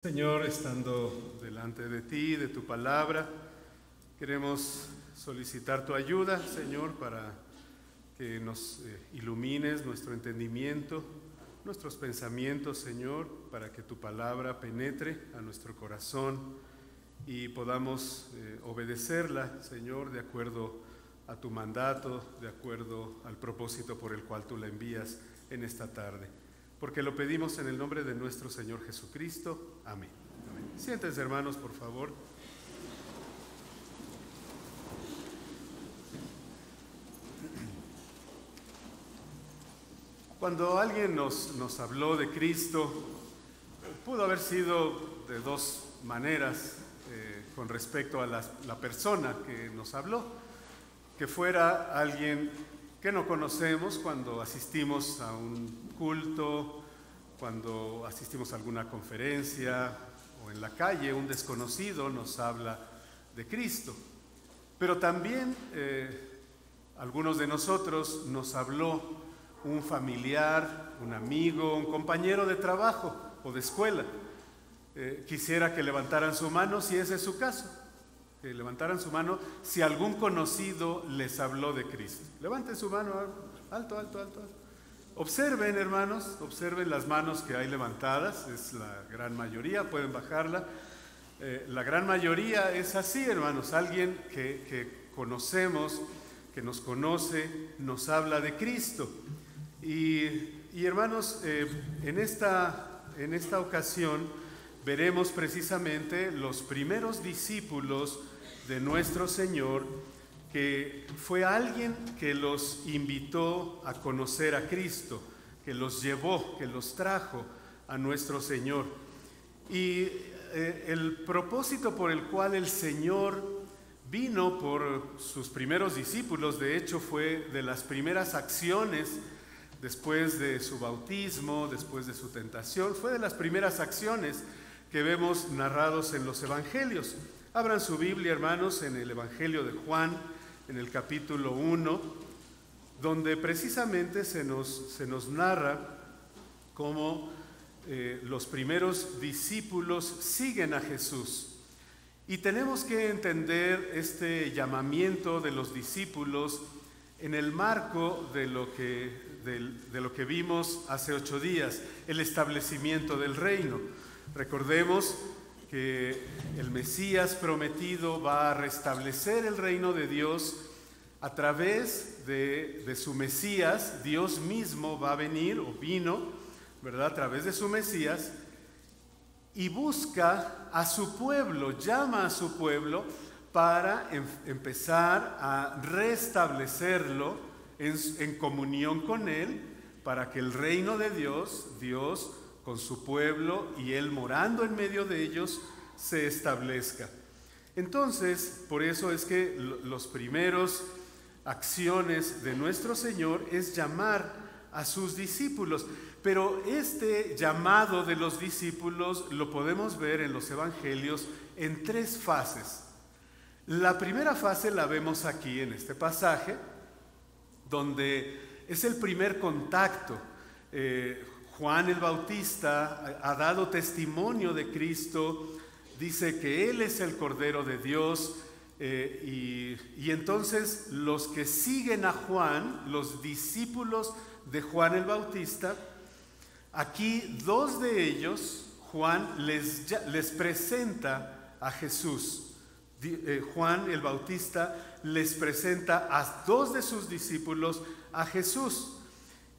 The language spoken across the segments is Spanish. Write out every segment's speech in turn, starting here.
Señor, estando delante de ti, de tu palabra, queremos solicitar tu ayuda, Señor, para que nos ilumines nuestro entendimiento, nuestros pensamientos, Señor, para que tu palabra penetre a nuestro corazón y podamos obedecerla, Señor, de acuerdo a tu mandato, de acuerdo al propósito por el cual tú la envías en esta tarde. Porque lo pedimos en el nombre de nuestro Señor Jesucristo. Amén. Amén. Siéntense, hermanos, por favor. Cuando alguien nos habló de Cristo, pudo haber sido de dos maneras con respecto a la persona que nos habló. Que fuera alguien que no conocemos cuando asistimos a un culto, cuando asistimos a alguna conferencia o en la calle un desconocido nos habla de Cristo. Pero también algunos de nosotros nos habló un familiar, un amigo, un compañero de trabajo o de escuela. Quisiera que levantaran su mano si ese es su caso. Que levantaran su mano si algún conocido les habló de Cristo. Levanten su mano, alto, alto, alto. Observen, hermanos, observen las manos que hay levantadas, es la gran mayoría, pueden bajarla. La gran mayoría es así, hermanos, alguien que conocemos, que nos conoce, nos habla de Cristo. Y hermanos, en esta ocasión veremos precisamente los primeros discípulos de nuestro Señor, que fue alguien que los invitó a conocer a Cristo, que los llevó, que los trajo a nuestro Señor. Y el propósito por el cual el Señor vino por sus primeros discípulos, de hecho fue de las primeras acciones después de su bautismo, después de su tentación, fue de las primeras acciones que vemos narrados en los evangelios. Abran su Biblia, hermanos, en el Evangelio de Juan, en el capítulo 1, donde precisamente se nos narra cómo los primeros discípulos siguen a Jesús. Y tenemos que entender este llamamiento de los discípulos en el marco de lo que vimos hace 8 días, el establecimiento del reino. Recordemos que el Mesías prometido va a restablecer el reino de Dios a través de su Mesías. Dios mismo va a venir, o vino, ¿verdad?, a través de su Mesías, y busca a su pueblo, llama a su pueblo para empezar a restablecerlo en comunión con Él, para que el reino de Dios con su pueblo y Él morando en medio de ellos, se establezca. Entonces, por eso es que los primeros acciones de nuestro Señor es llamar a sus discípulos. Pero este llamado de los discípulos lo podemos ver en los evangelios en 3 fases. La primera fase la vemos aquí en este pasaje, donde es el primer contacto. Juan el Bautista ha dado testimonio de Cristo, dice que Él es el Cordero de Dios, y entonces los que siguen a Juan, los discípulos de Juan el Bautista, aquí 2 de ellos, Juan les presenta a Jesús. Juan el Bautista les presenta a 2 de sus discípulos a Jesús,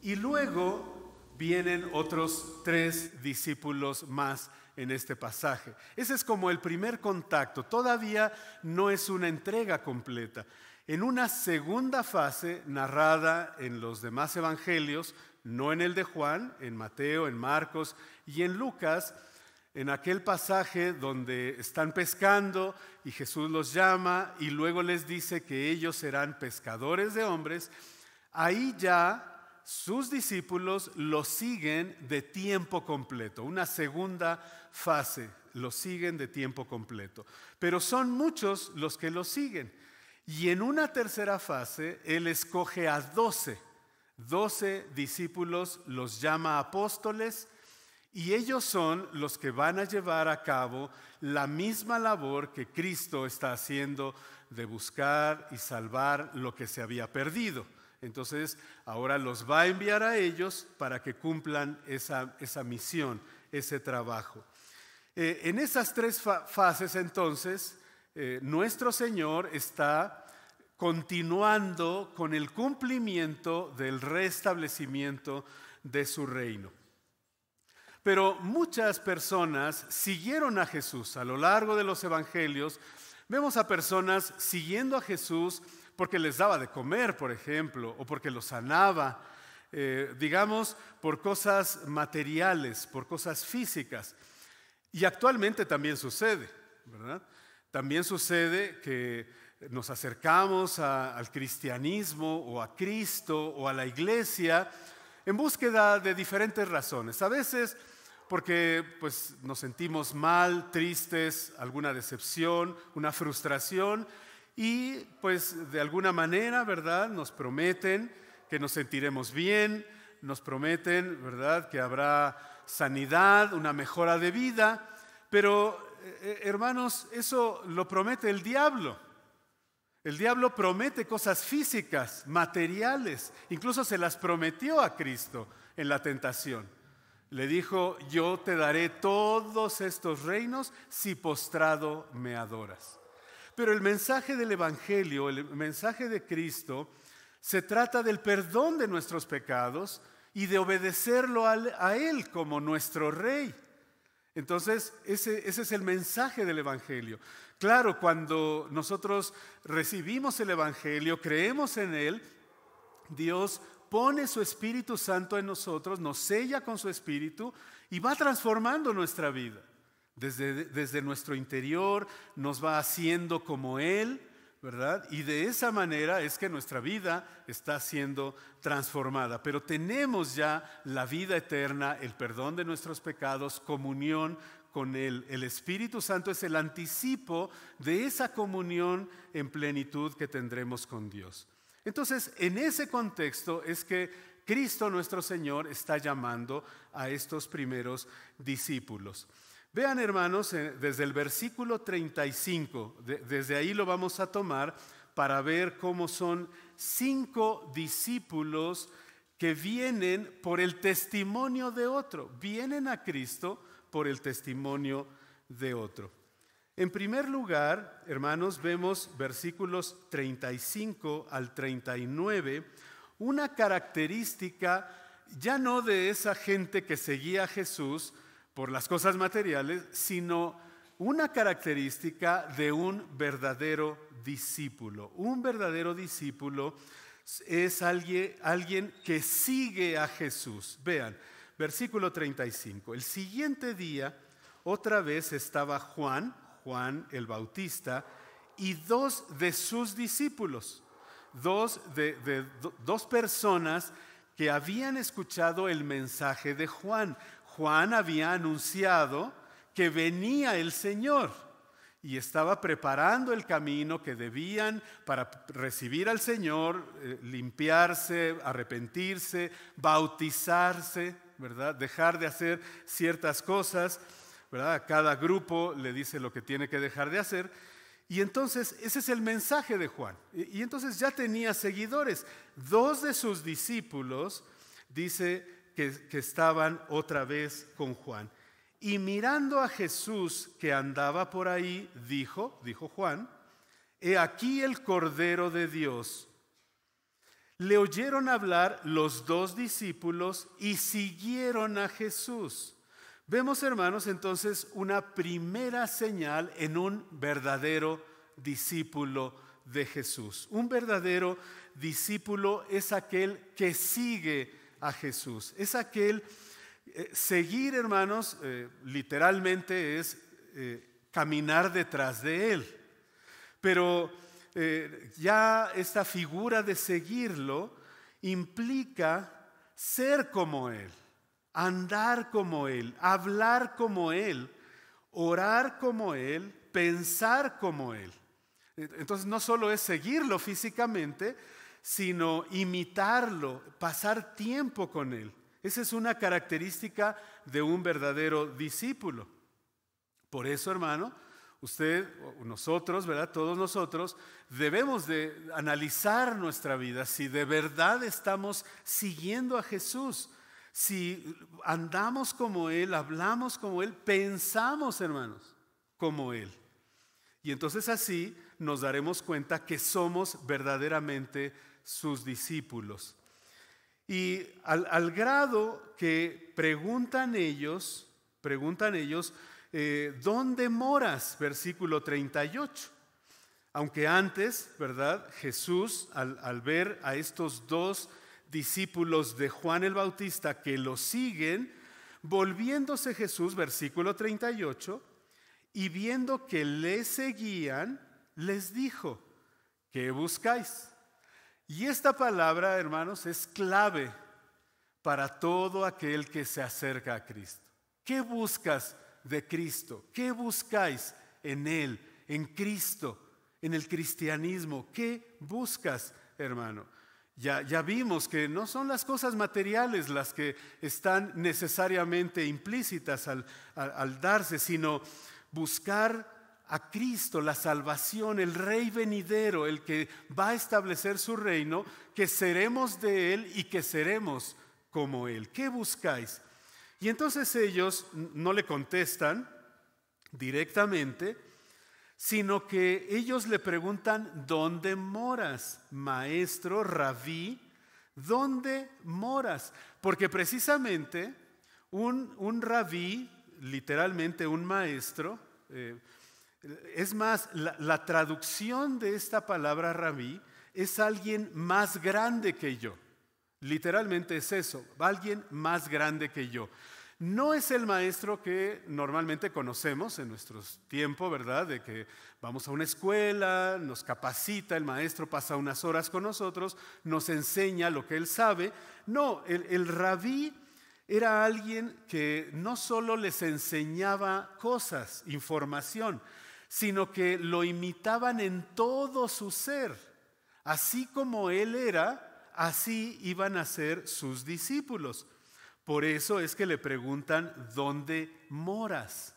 y luego vienen otros 3 discípulos más en este pasaje. Ese es como el primer contacto. Todavía no es una entrega completa. En una segunda fase narrada en los demás evangelios, no en el de Juan, en Mateo, en Marcos y en Lucas, en aquel pasaje donde están pescando y Jesús los llama y luego les dice que ellos serán pescadores de hombres, ahí ya sus discípulos lo siguen de tiempo completo. Una segunda fase, lo siguen de tiempo completo. Pero son muchos los que lo siguen. Y en una tercera fase, Él escoge a 12 discípulos, los llama apóstoles Y ellos son los que van a llevar a cabo la misma labor que Cristo está haciendo de buscar y salvar lo que se había perdido. Entonces, ahora los va a enviar a ellos para que cumplan esa misión, ese trabajo. En esas tres fases, entonces, nuestro Señor está continuando con el cumplimiento del restablecimiento de su reino. Pero muchas personas siguieron a Jesús. A lo largo de los evangelios vemos a personas siguiendo a Jesús porque les daba de comer, por ejemplo, o porque los sanaba, digamos, por cosas materiales, por cosas físicas. Y actualmente también sucede, ¿verdad? También sucede que nos acercamos al cristianismo o a Cristo o a la iglesia en búsqueda de diferentes razones. A veces porque pues, nos sentimos mal, tristes, alguna decepción, una frustración y pues de alguna manera, ¿verdad? Nos prometen que nos sentiremos bien, nos prometen, ¿verdad? Que habrá sanidad, una mejora de vida, pero hermanos, eso lo promete el diablo. El diablo promete cosas físicas, materiales, incluso se las prometió a Cristo en la tentación. Le dijo, yo te daré todos estos reinos si postrado me adoras. Pero el mensaje del Evangelio, el mensaje de Cristo, se trata del perdón de nuestros pecados y de obedecerlo a Él como nuestro Rey. Entonces, ese es el mensaje del Evangelio. Claro, cuando nosotros recibimos el Evangelio, creemos en Él, Dios pone su Espíritu Santo en nosotros, nos sella con su Espíritu y va transformando nuestra vida. Desde nuestro interior nos va haciendo como Él, ¿verdad? Y de esa manera es que nuestra vida está siendo transformada. Pero tenemos ya la vida eterna, el perdón de nuestros pecados, comunión con Él. El Espíritu Santo es el anticipo de esa comunión en plenitud que tendremos con Dios. Entonces, en ese contexto es que Cristo nuestro Señor está llamando a estos primeros discípulos. Vean, hermanos, desde el versículo 35, desde ahí lo vamos a tomar para ver cómo son 5 discípulos que vienen por el testimonio de otro, vienen a Cristo por el testimonio de otro. En primer lugar, hermanos, vemos versículos 35 al 39, una característica ya no de esa gente que seguía a Jesús por las cosas materiales, sino una característica de un verdadero discípulo. Un verdadero discípulo es alguien que sigue a Jesús. Vean, versículo 35. El siguiente día, otra vez estaba Juan el Bautista, y 2 de sus discípulos, dos personas que habían escuchado el mensaje de Juan. Juan había anunciado que venía el Señor y estaba preparando el camino que debían para recibir al Señor, limpiarse, arrepentirse, bautizarse, ¿verdad? Dejar de hacer ciertas cosas, ¿verdad? Cada grupo le dice lo que tiene que dejar de hacer. Y entonces ese es el mensaje de Juan. Y entonces ya tenía seguidores. 2 de sus discípulos dice que estaban otra vez con Juan. Y mirando a Jesús que andaba por ahí, dijo Juan, he aquí el Cordero de Dios. Le oyeron hablar los 2 discípulos y siguieron a Jesús. Vemos, hermanos, entonces una primera señal en un verdadero discípulo de Jesús. Un verdadero discípulo es aquel que sigue a Jesús. Es aquel, seguir, hermanos, literalmente es caminar detrás de Él. Pero ya esta figura de seguirlo implica ser como Él. Andar como Él, hablar como Él, orar como Él, pensar como Él. Entonces no solo es seguirlo físicamente, sino imitarlo, pasar tiempo con Él. Esa es una característica de un verdadero discípulo. Por eso, hermano, usted, nosotros, ¿verdad? Todos nosotros debemos de analizar nuestra vida, si de verdad estamos siguiendo a Jesús, si andamos como Él, hablamos como Él, pensamos, hermanos, como Él. Y entonces así nos daremos cuenta que somos verdaderamente sus discípulos. Y al grado que preguntan ellos, ¿dónde moras? Versículo 38. Aunque antes, ¿verdad? Jesús, al ver a estos dos discípulos de Juan el Bautista que lo siguen, volviéndose Jesús, versículo 38, y viendo que le seguían, les dijo, ¿qué buscáis? Y esta palabra, hermanos, es clave para todo aquel que se acerca a Cristo. ¿Qué buscas de Cristo? ¿Qué buscáis en Él, en Cristo, en el cristianismo? ¿Qué buscas, hermano? Ya vimos que no son las cosas materiales las que están necesariamente implícitas al darse, sino buscar a Cristo, la salvación, el Rey venidero, el que va a establecer su reino, que seremos de Él y que seremos como Él. ¿Qué buscáis? Y entonces ellos no le contestan directamente, sino que ellos le preguntan, ¿dónde moras, maestro, rabí? ¿Dónde moras? Porque precisamente un rabí, literalmente un maestro, es más, la traducción de esta palabra rabí es alguien más grande que yo. Literalmente es eso, alguien más grande que yo. No es el maestro que normalmente conocemos en nuestro tiempo, ¿verdad? De que vamos a una escuela, nos capacita, el maestro pasa unas horas con nosotros, nos enseña lo que él sabe. No, el rabí era alguien que no solo les enseñaba cosas, información, sino que lo imitaban en todo su ser. Así como él era, así iban a ser sus discípulos. Por eso es que le preguntan, ¿dónde moras?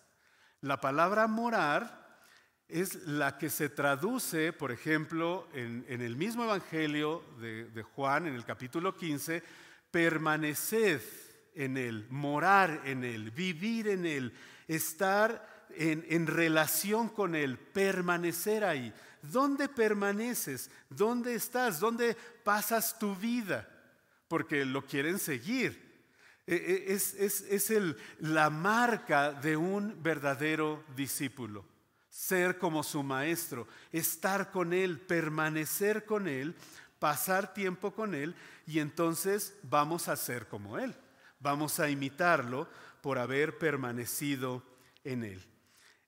La palabra morar es la que se traduce, por ejemplo, en el mismo Evangelio de Juan, en el capítulo 15, permaneced en Él, morar en Él, vivir en Él, estar en relación con Él, permanecer ahí. ¿Dónde permaneces? ¿Dónde estás? ¿Dónde pasas tu vida? Porque lo quieren seguir. Es la marca de un verdadero discípulo. Ser como su maestro, estar con Él, permanecer con Él, pasar tiempo con Él, y entonces vamos a ser como Él. Vamos a imitarlo por haber permanecido en Él.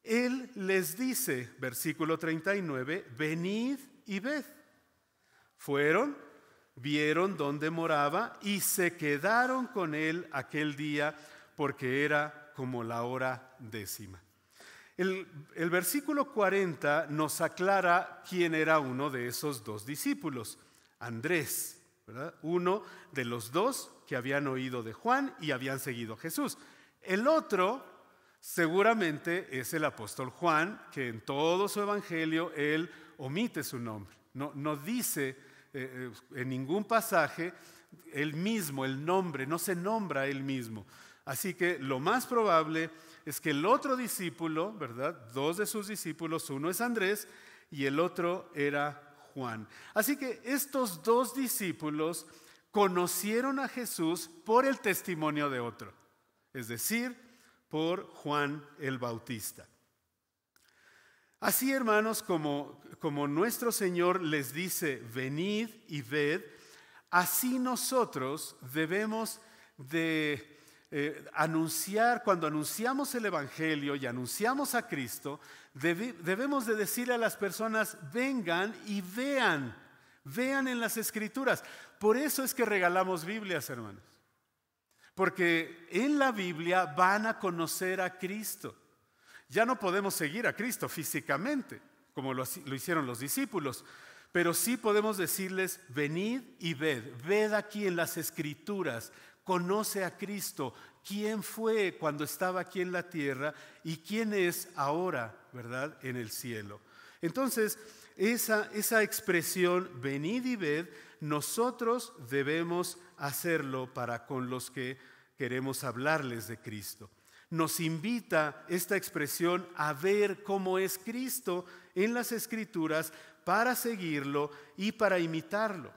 Él les dice, versículo 39, venid y ved. Fueron, vieron dónde moraba y se quedaron con Él aquel día porque era como la hora 10. El versículo 40 nos aclara quién era uno de esos dos discípulos, Andrés, ¿verdad? Uno de los dos que habían oído de Juan y habían seguido a Jesús. El otro seguramente es el apóstol Juan, que en todo su evangelio él omite su nombre. No dice en ningún pasaje él mismo, el nombre, no se nombra él mismo. Así que lo más probable es que el otro discípulo, ¿verdad? Dos de sus discípulos, uno es Andrés y el otro era Juan. Así que estos dos discípulos conocieron a Jesús por el testimonio de otro, es decir, por Juan el Bautista. Así, hermanos, como nuestro Señor les dice, venid y ved, así nosotros debemos de anunciar, cuando anunciamos el Evangelio y anunciamos a Cristo, debemos de decirle a las personas, vengan y vean en las Escrituras. Por eso es que regalamos Biblias, hermanos. Porque en la Biblia van a conocer a Cristo. Ya no podemos seguir a Cristo físicamente, como lo hicieron los discípulos, pero sí podemos decirles, venid y ved aquí en las Escrituras conoce a Cristo, quién fue cuando estaba aquí en la tierra y quién es ahora, ¿verdad?, en el cielo. Entonces, esa expresión, venid y ved, nosotros debemos hacerlo para con los que queremos hablarles de Cristo. Nos invita esta expresión a ver cómo es Cristo en las Escrituras para seguirlo y para imitarlo.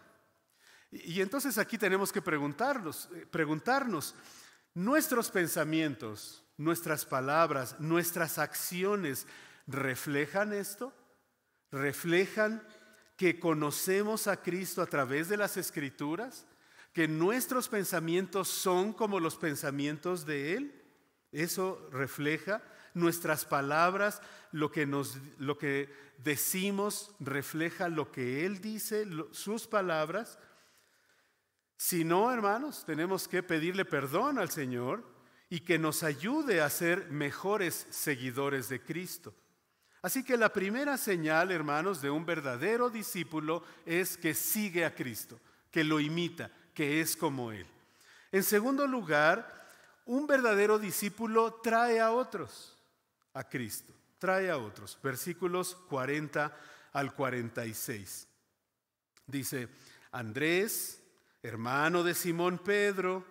Y entonces aquí tenemos que preguntarnos, ¿nuestros pensamientos, nuestras palabras, nuestras acciones reflejan esto? ¿Reflejan que conocemos a Cristo a través de las Escrituras? ¿Que nuestros pensamientos son como los pensamientos de Él? ¿Eso refleja? ¿Nuestras palabras, lo que decimos, refleja lo que Él dice, sus palabras? Si no, hermanos, tenemos que pedirle perdón al Señor y que nos ayude a ser mejores seguidores de Cristo. Así que la primera señal, hermanos, de un verdadero discípulo es que sigue a Cristo, que lo imita, que es como Él. En segundo lugar, un verdadero discípulo trae a otros a Cristo, trae a otros. Versículos 40 al 46. Dice, Andrés, hermano de Simón Pedro,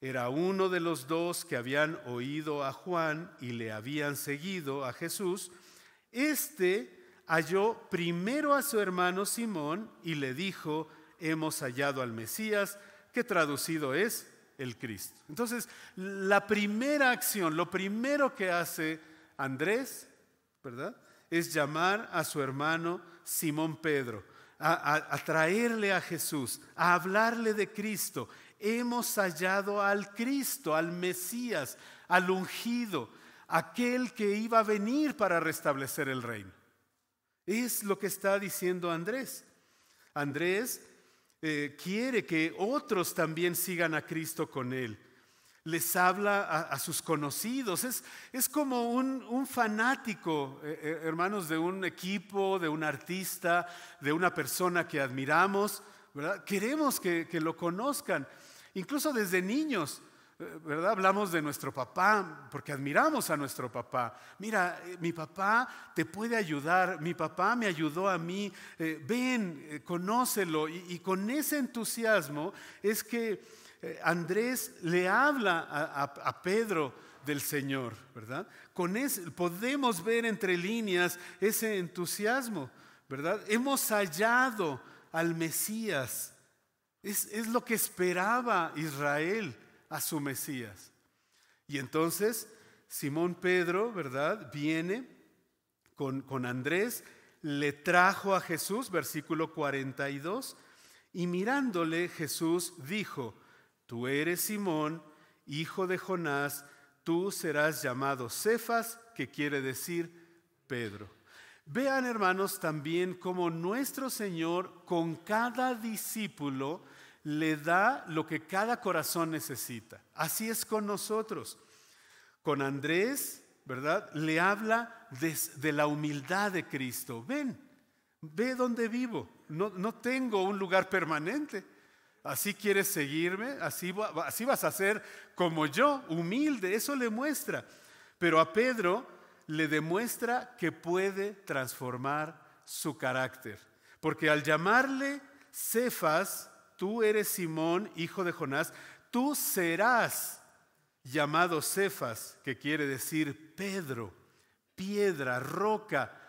era uno de los dos que habían oído a Juan y le habían seguido a Jesús. Halló primero a su hermano Simón y le dijo, hemos hallado al Mesías, que traducido es el Cristo. Entonces, la primera acción, lo primero que hace Andrés, ¿verdad?, es llamar a su hermano Simón Pedro, a traerle a Jesús, a hablarle de Cristo. Hemos hallado al Cristo, al Mesías, al ungido, aquel que iba a venir para restablecer el reino. Es lo que está diciendo Andrés. Andrés quiere que otros también sigan a Cristo con él. Les habla a sus conocidos. Es como un fanático, hermanos, de un equipo, de un artista, de una persona que admiramos, ¿verdad? Queremos que lo conozcan. Incluso desde niños, ¿verdad? Hablamos de nuestro papá porque admiramos a nuestro papá. Mira, mi papá te puede ayudar, mi papá me ayudó a mí, ven, conócelo. Y con ese entusiasmo es que Andrés le habla a Pedro del Señor, ¿verdad? Podemos ver entre líneas ese entusiasmo, ¿verdad? Hemos hallado al Mesías. Es lo que esperaba Israel a su Mesías. Y entonces Simón Pedro, ¿verdad?, viene con Andrés, le trajo a Jesús, versículo 42, y mirándole Jesús dijo, tú eres Simón, hijo de Jonás, tú serás llamado Cefas, que quiere decir Pedro. Vean, hermanos, también cómo nuestro Señor con cada discípulo le da lo que cada corazón necesita. Así es con nosotros. Con Andrés, ¿verdad?, le habla de la humildad de Cristo. Ve dónde vivo. No tengo un lugar permanente. Así quieres seguirme, así vas a ser como yo, humilde. Eso le muestra. Pero a Pedro le demuestra que puede transformar su carácter. Porque al llamarle Cefas, tú eres Simón, hijo de Jonás, tú serás llamado Cefas, que quiere decir Pedro, piedra, roca,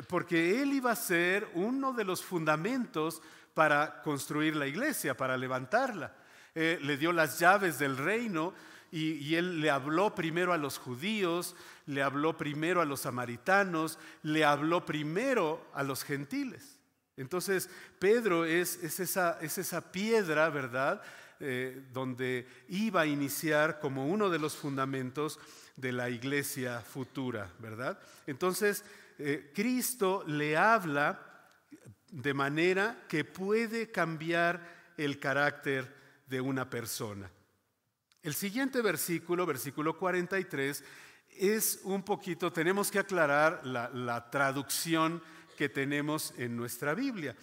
porque él iba a ser uno de los fundamentos para construir la iglesia, para levantarla. Le dio las llaves del reino y él le habló primero a los judíos, le habló primero a los samaritanos, le habló primero a los gentiles. Entonces Pedro es esa piedra, ¿verdad?, donde iba a iniciar como uno de los fundamentos de la iglesia futura, ¿verdad? Entonces Cristo le habla de manera que puede cambiar el carácter de una persona. El siguiente versículo, versículo 43, es un poquito, tenemos que aclarar la traducción que tenemos en nuestra Biblia.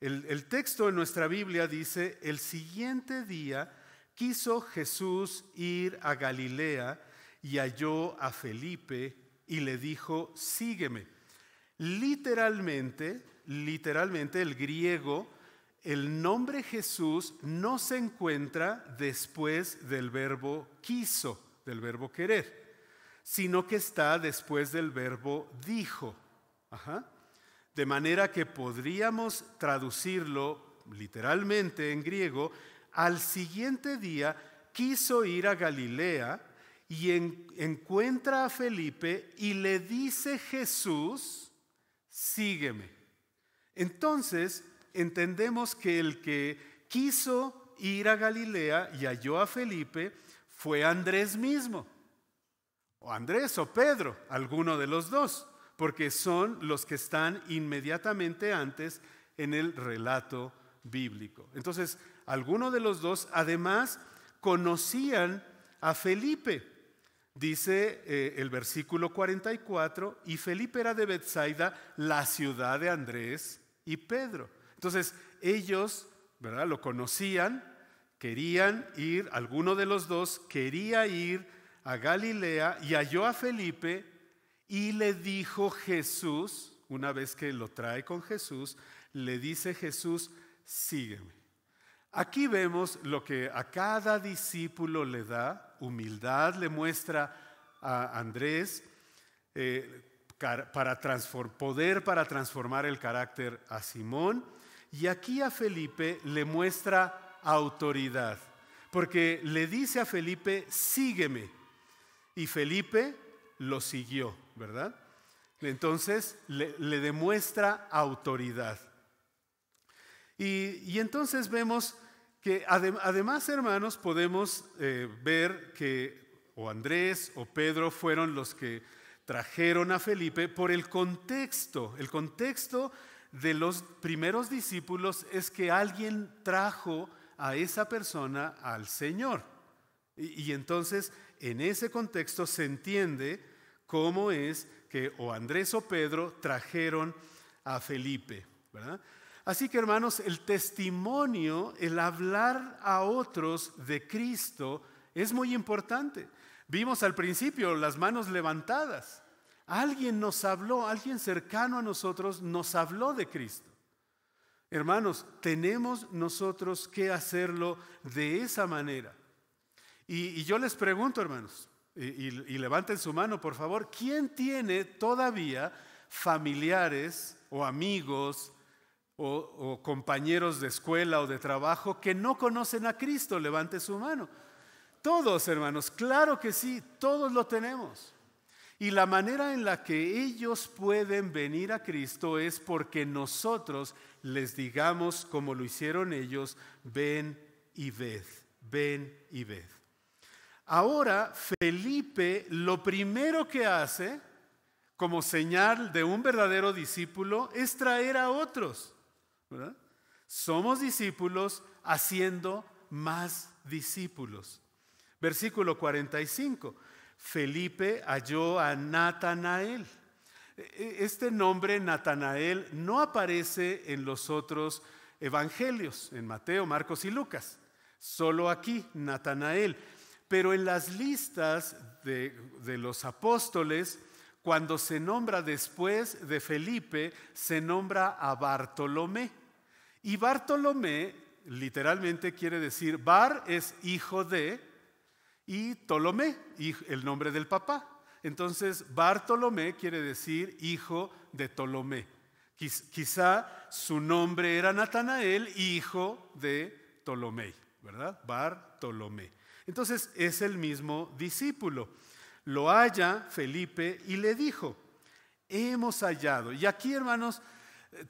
El texto en nuestra Biblia dice, el siguiente día quiso Jesús ir a Galilea y halló a Felipe y le dijo, sígueme. Literalmente el griego, el nombre Jesús no se encuentra después del verbo quiso, del verbo querer, sino que está después del verbo dijo. De manera que podríamos traducirlo literalmente en griego, al siguiente día quiso ir a Galilea y encuentra a Felipe y le dice Jesús, sígueme. Entonces entendemos que el que quiso ir a Galilea y halló a Felipe fue Andrés mismo, o Andrés o Pedro, alguno de los dos, porque son los que están inmediatamente antes en el relato bíblico. Entonces, alguno de los dos además conocían a Felipe. Dice el versículo 44, y Felipe era de Betsaida, la ciudad de Andrés y Pedro. Entonces, ellos, ¿verdad?, lo conocían, querían ir, alguno de los dos quería ir a Galilea y halló a Felipe y le dijo Jesús, una vez que lo trae con Jesús, le dice Jesús, sígueme. Aquí vemos lo que a cada discípulo le da, humildad le muestra a Andrés, poder para transformar el carácter a Simón, y aquí a Felipe le muestra autoridad, porque le dice a Felipe, sígueme, y Felipe lo siguió, ¿verdad? Entonces le demuestra autoridad. Y entonces vemos que además, hermanos, podemos ver que o Andrés o Pedro fueron los que trajeron a Felipe por el contexto. El contexto de los primeros discípulos es que alguien trajo a esa persona al Señor. Y entonces, en ese contexto se entiende cómo es que o Andrés o Pedro trajeron a Felipe, ¿verdad? Así que, hermanos, el testimonio, el hablar a otros de Cristo es muy importante. Vimos al principio las manos levantadas. Alguien nos habló, alguien cercano a nosotros nos habló de Cristo. Hermanos, tenemos nosotros que hacerlo de esa manera. Y yo les pregunto, hermanos, y levanten su mano, por favor, ¿quién tiene todavía familiares o amigos o compañeros de escuela o de trabajo que no conocen a Cristo? Levante su mano. Todos, hermanos, claro que sí, todos lo tenemos. Y la manera en la que ellos pueden venir a Cristo es porque nosotros les digamos, como lo hicieron ellos, ven y ved, ven y ved. Ahora, Felipe lo primero que hace, como señal de un verdadero discípulo, es traer a otros, ¿verdad? Somos discípulos haciendo más discípulos. Versículo 45, Felipe halló a Natanael. Este nombre Natanael no aparece en los otros evangelios, en Mateo, Marcos y Lucas, solo aquí Natanael. Pero en las listas de los apóstoles, cuando se nombra después de Felipe, se nombra a Bartolomé. Y Bartolomé literalmente quiere decir, Bar es hijo de, y Tolomé, el nombre del papá. Entonces Bartolomé quiere decir hijo de Tolomé. Quizá su nombre era Natanael, hijo de Tolomé, ¿verdad? Bartolomé. Entonces es el mismo discípulo. Lo halla Felipe y le dijo, hemos hallado. Y aquí, hermanos,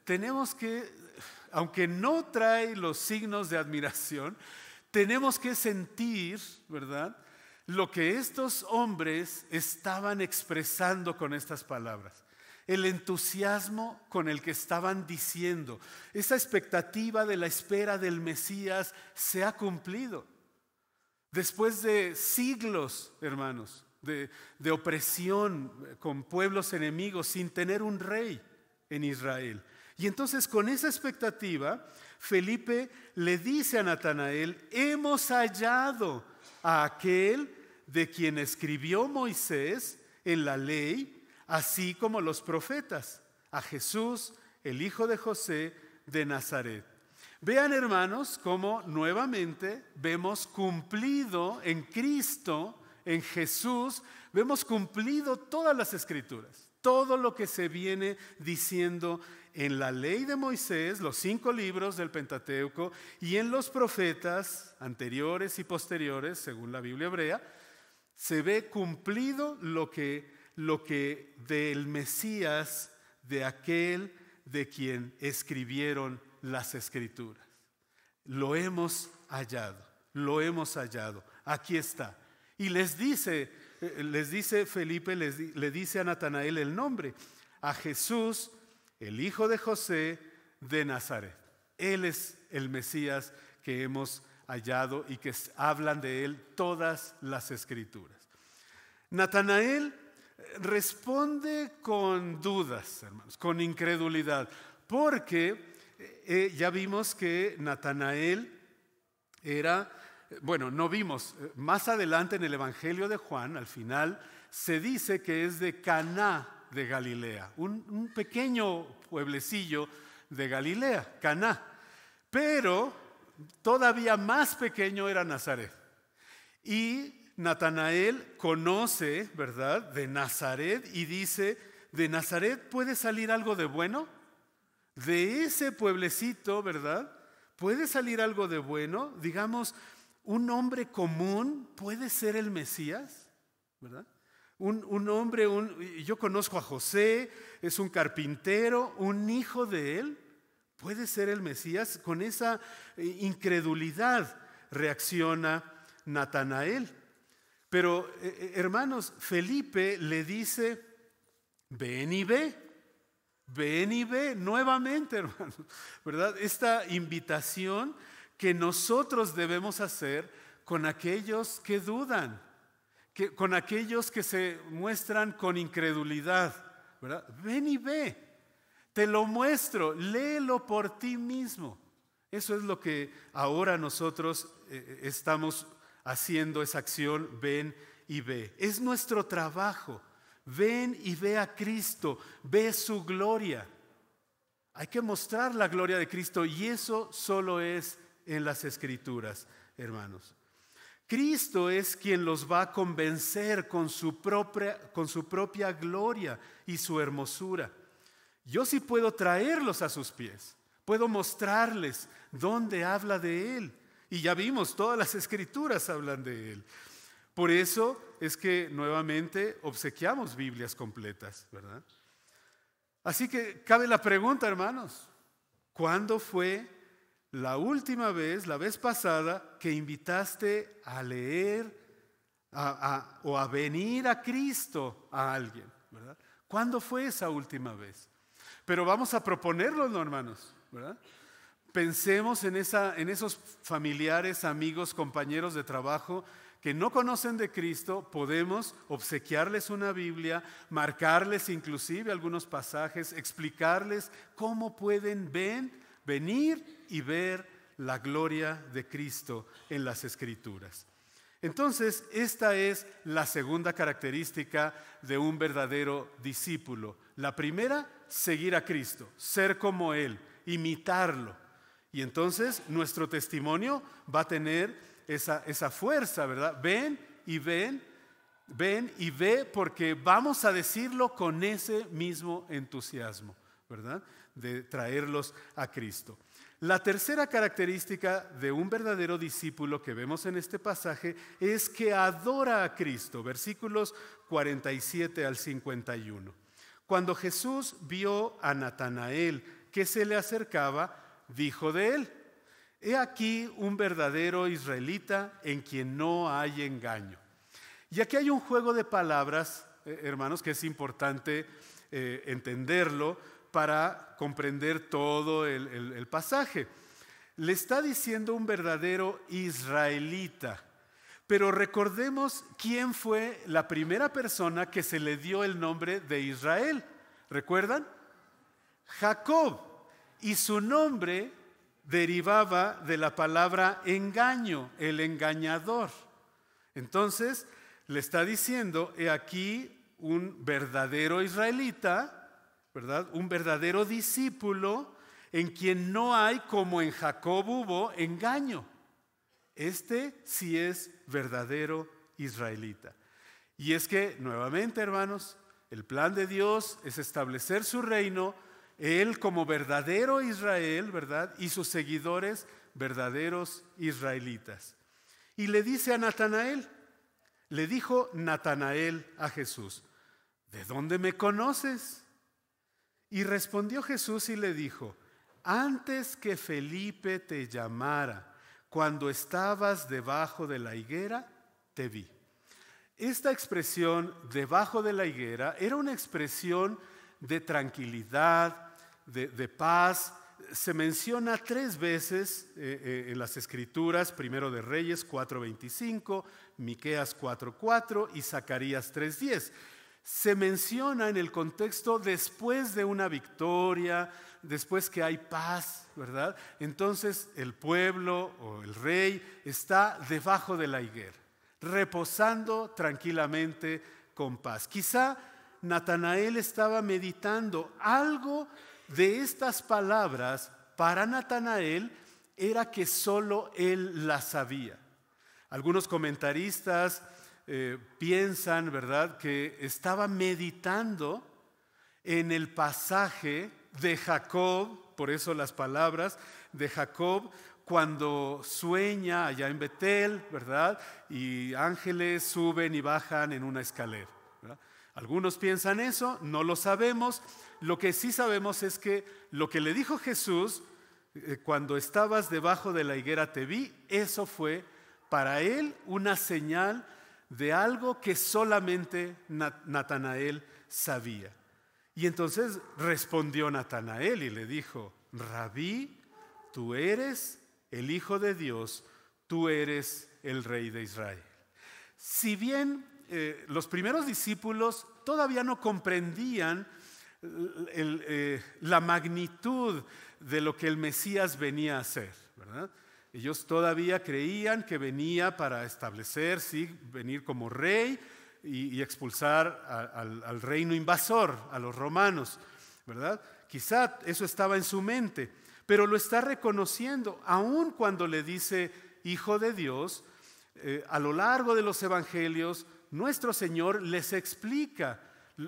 tenemos que, aunque no trae los signos de admiración, tenemos que sentir, ¿verdad?, lo que estos hombres estaban expresando con estas palabras. El entusiasmo con el que estaban diciendo, esa expectativa de la espera del Mesías se ha cumplido. Después de siglos, hermanos, de opresión con pueblos enemigos sin tener un rey en Israel. Y entonces con esa expectativa, Felipe le dice a Natanael: hemos hallado a aquel de quien escribió Moisés en la ley, así como los profetas, a Jesús, el hijo de José de Nazaret. Vean, hermanos, cómo nuevamente vemos cumplido en Cristo, en Jesús, vemos cumplido todas las escrituras, todo lo que se viene diciendo en la ley de Moisés, los 5 libros del Pentateuco, y en los profetas anteriores y posteriores, según la Biblia hebrea, se ve cumplido lo que del Mesías, de aquel de quien escribieron las escrituras. Lo hemos hallado, aquí está. Y les dice Felipe, le dice a Natanael el nombre: a Jesús, el hijo de José de Nazaret. Él es el Mesías que hemos hallado y que hablan de él todas las escrituras. Natanael responde con dudas, hermanos, con incredulidad, porque ya vimos que Natanael era, no vimos, más adelante en el Evangelio de Juan, al final, se dice que es de Caná de Galilea, un pequeño pueblecillo de Galilea, Caná, pero todavía más pequeño era Nazaret. Y Natanael conoce, ¿verdad?, de Nazaret y dice: ¿de Nazaret puede salir algo de bueno? De ese pueblecito, ¿verdad?, puede salir algo de bueno. Digamos, un hombre común puede ser el Mesías, ¿verdad? Un hombre, yo conozco a José, es un carpintero, un hijo de él, puede ser el Mesías. Con esa incredulidad reacciona Natanael. Pero, hermanos, Felipe le dice: ven y ve nuevamente, hermanos, ¿verdad? Esta invitación que nosotros debemos hacer con aquellos que dudan, con aquellos que se muestran con incredulidad, ¿verdad? Ven y ve, te lo muestro, léelo por ti mismo. Eso es lo que ahora nosotros estamos haciendo, esa acción, ven y ve. Es nuestro trabajo. Ven y ve a Cristo, ve su gloria. Hay que mostrar la gloria de Cristo, y eso solo es en las Escrituras, hermanos. Cristo es quien los va a convencer con su propia gloria y su hermosura. Yo sí puedo traerlos a sus pies, puedo mostrarles dónde habla de Él. Y ya vimos, todas las Escrituras hablan de Él. Por eso es que nuevamente obsequiamos Biblias completas, ¿verdad? Así que cabe la pregunta, hermanos: ¿cuándo fue la última vez, la vez pasada, que invitaste a leer o a venir a Cristo a alguien, ¿verdad? ¿Cuándo fue esa última vez? Pero vamos a proponerlo, ¿no, hermanos? ¿Verdad? Pensemos en esos familiares, amigos, compañeros de trabajo que no conocen de Cristo. Podemos obsequiarles una Biblia, marcarles inclusive algunos pasajes, explicarles cómo pueden venir y ver la gloria de Cristo en las Escrituras. Entonces, esta es la segunda característica de un verdadero discípulo. La primera, seguir a Cristo, ser como Él, imitarlo. Y entonces nuestro testimonio va a tener esa fuerza, ¿verdad? Ven y ve, porque vamos a decirlo con ese mismo entusiasmo, ¿verdad?, de traerlos a Cristo. La tercera característica de un verdadero discípulo que vemos en este pasaje es que adora a Cristo. Versículos 47 al 51. Cuando Jesús vio a Natanael que se le acercaba, dijo de él: he aquí un verdadero israelita en quien no hay engaño. Y aquí hay un juego de palabras, hermanos, que es importante entenderlo para comprender todo el pasaje. Le está diciendo un verdadero israelita, pero recordemos quién fue la primera persona que se le dio el nombre de Israel. ¿Recuerdan? Jacob. y su nombre derivaba de la palabra engaño, el engañador. Entonces le está diciendo, he aquí un verdadero israelita, ¿verdad? Un verdadero discípulo en quien no hay, como en Jacob hubo, engaño. Este sí es verdadero israelita. Y es que, nuevamente, hermanos, el plan de Dios es establecer su reino, Él como verdadero Israel, ¿verdad? Y sus seguidores, verdaderos israelitas. Y le dice a Natanael, le dijo Natanael a Jesús, ¿de dónde me conoces? Y respondió Jesús y le dijo, antes que Felipe te llamara, cuando estabas debajo de la higuera, te vi. Esta expresión, debajo de la higuera, era una expresión de tranquilidad, de paz. Se menciona 3 veces en las Escrituras, primero de Reyes 4:25, Miqueas 4:4 y Zacarías 3:10. Se menciona en el contexto después de una victoria, después que hay paz, ¿verdad? Entonces el pueblo o el rey está debajo de la higuera, reposando tranquilamente con paz. Quizá Natanael estaba meditando algo de estas palabras. Para Natanael era que solo él las sabía. Algunos comentaristas piensan, ¿verdad?, que estaba meditando en el pasaje de Jacob, por eso las palabras de Jacob, cuando sueña allá en Betel, ¿verdad?, y ángeles suben y bajan en una escalera, ¿verdad? Algunos piensan eso, no lo sabemos. Lo que sí sabemos es que lo que le dijo Jesús, cuando estabas debajo de la higuera te vi, eso fue para él una señal de algo que solamente Natanael sabía. Y entonces respondió Natanael y le dijo, Rabí, tú eres el Hijo de Dios, tú eres el Rey de Israel. Si bien los primeros discípulos todavía no comprendían la magnitud de lo que el Mesías venía a hacer, ¿verdad? Ellos todavía creían que venía para establecer, sí, venir como rey y expulsar al reino invasor, a los romanos, ¿verdad? Quizá eso estaba en su mente, pero lo está reconociendo, aun cuando le dice Hijo de Dios. A lo largo de los evangelios, nuestro Señor les explica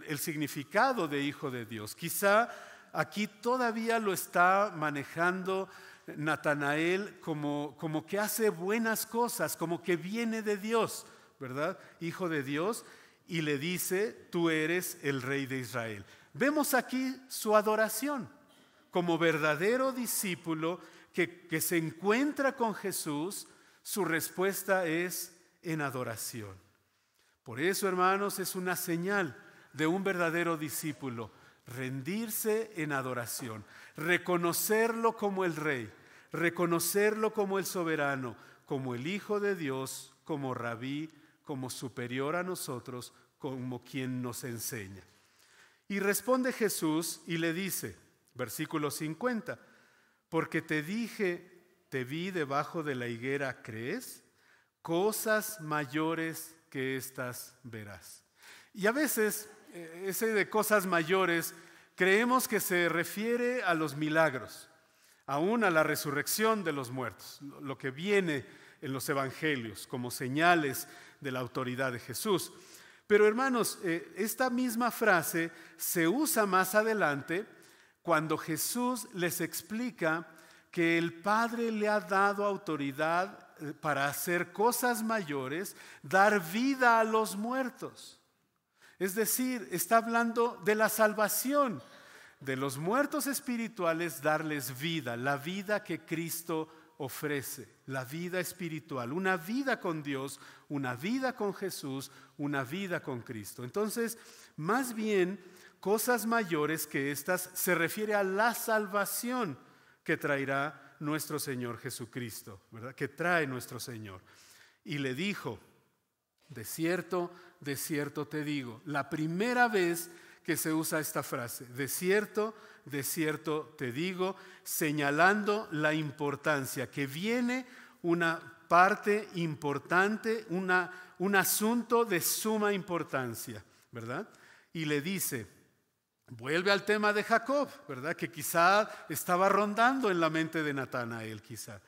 el significado de Hijo de Dios. Quizá aquí todavía lo está manejando Natanael como que hace buenas cosas, como que viene de Dios, ¿verdad? Hijo de Dios, y le dice, tú eres el Rey de Israel. Vemos aquí su adoración como verdadero discípulo que se encuentra con Jesús. Su respuesta es en adoración. Por eso, hermanos, es una señal de un verdadero discípulo, rendirse en adoración, reconocerlo como el Rey, reconocerlo como el soberano, como el Hijo de Dios, como Rabí, como superior a nosotros, como quien nos enseña. Y responde Jesús y le dice, versículo 50, porque te dije, te vi debajo de la higuera, ¿crees? Cosas mayores que estas verás. Y a veces, ese de cosas mayores, creemos que se refiere a los milagros, aún a la resurrección de los muertos, lo que viene en los evangelios como señales de la autoridad de Jesús. Pero hermanos, esta misma frase se usa más adelante cuando Jesús les explica que el Padre le ha dado autoridad para hacer cosas mayores, dar vida a los muertos. Es decir, está hablando de la salvación de los muertos espirituales, darles vida, la vida que Cristo ofrece, la vida espiritual, una vida con Dios, una vida con Jesús, una vida con Cristo. Entonces, más bien, cosas mayores que estas se refiere a la salvación que traerá nuestro Señor Jesucristo, ¿verdad? Que trae nuestro Señor. Y le dijo, de cierto te digo, la primera vez que se usa esta frase. De cierto te digo, señalando la importancia, que viene una parte importante, un asunto de suma importancia, ¿verdad? Y le dice, vuelve al tema de Jacob, ¿verdad? Que quizá estaba rondando en la mente de Natanael, quizá.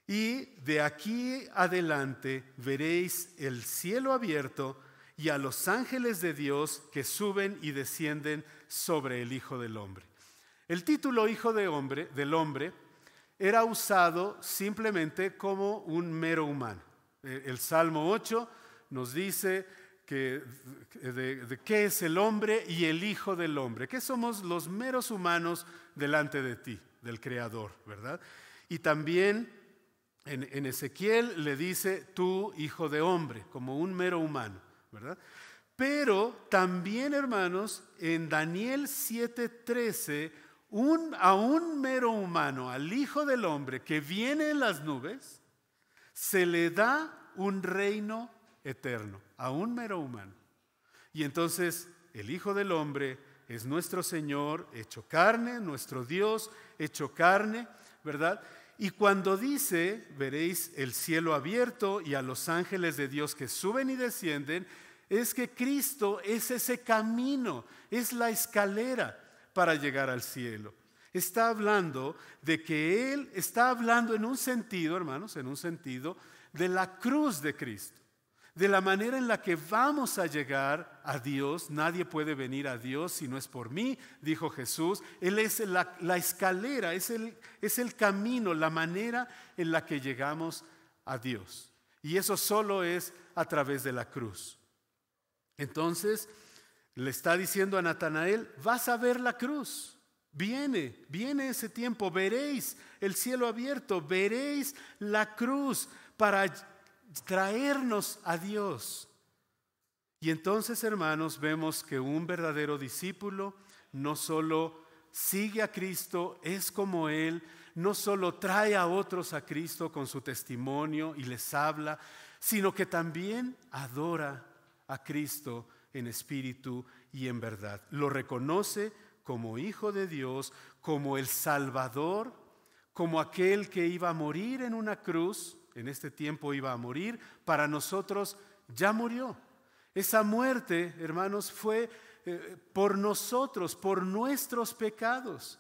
Y de aquí adelante veréis el cielo abierto y a los ángeles de Dios que suben y descienden sobre el Hijo del Hombre. El título Hijo del Hombre era usado simplemente como un mero humano. El Salmo 8 nos dice de qué es el hombre y el Hijo del Hombre, que somos los meros humanos delante de ti, del Creador, ¿verdad? Y también en Ezequiel le dice tú, hijo de hombre, como un mero humano, ¿verdad? Pero también, hermanos, en Daniel 7:13, a un mero humano, al Hijo del Hombre que viene en las nubes, se le da un reino eterno, a un mero humano. Y entonces el Hijo del Hombre es nuestro Señor hecho carne, nuestro Dios hecho carne, ¿verdad? Y cuando dice, veréis el cielo abierto y a los ángeles de Dios que suben y descienden, es que Cristo es ese camino, es la escalera para llegar al cielo. Está hablando de que Él está hablando en un sentido, hermanos, en un sentido de la cruz de Cristo, de la manera en la que vamos a llegar a Dios. Nadie puede venir a Dios si no es por mí, dijo Jesús. Él es la escalera, es el camino, la manera en la que llegamos a Dios. Y eso solo es a través de la cruz. Entonces, le está diciendo a Natanael, vas a ver la cruz. Viene ese tiempo, veréis el cielo abierto, veréis la cruz para traernos a Dios. Y entonces, hermanos, vemos que un verdadero discípulo no solo sigue a Cristo, es como Él, no solo trae a otros a Cristo con su testimonio y les habla, sino que también adora a Cristo en espíritu y en verdad. Lo reconoce como Hijo de Dios, como el Salvador, como aquel que iba a morir en una cruz. En este tiempo iba a morir, para nosotros ya murió. Esa muerte, hermanos, fue por nosotros, por nuestros pecados.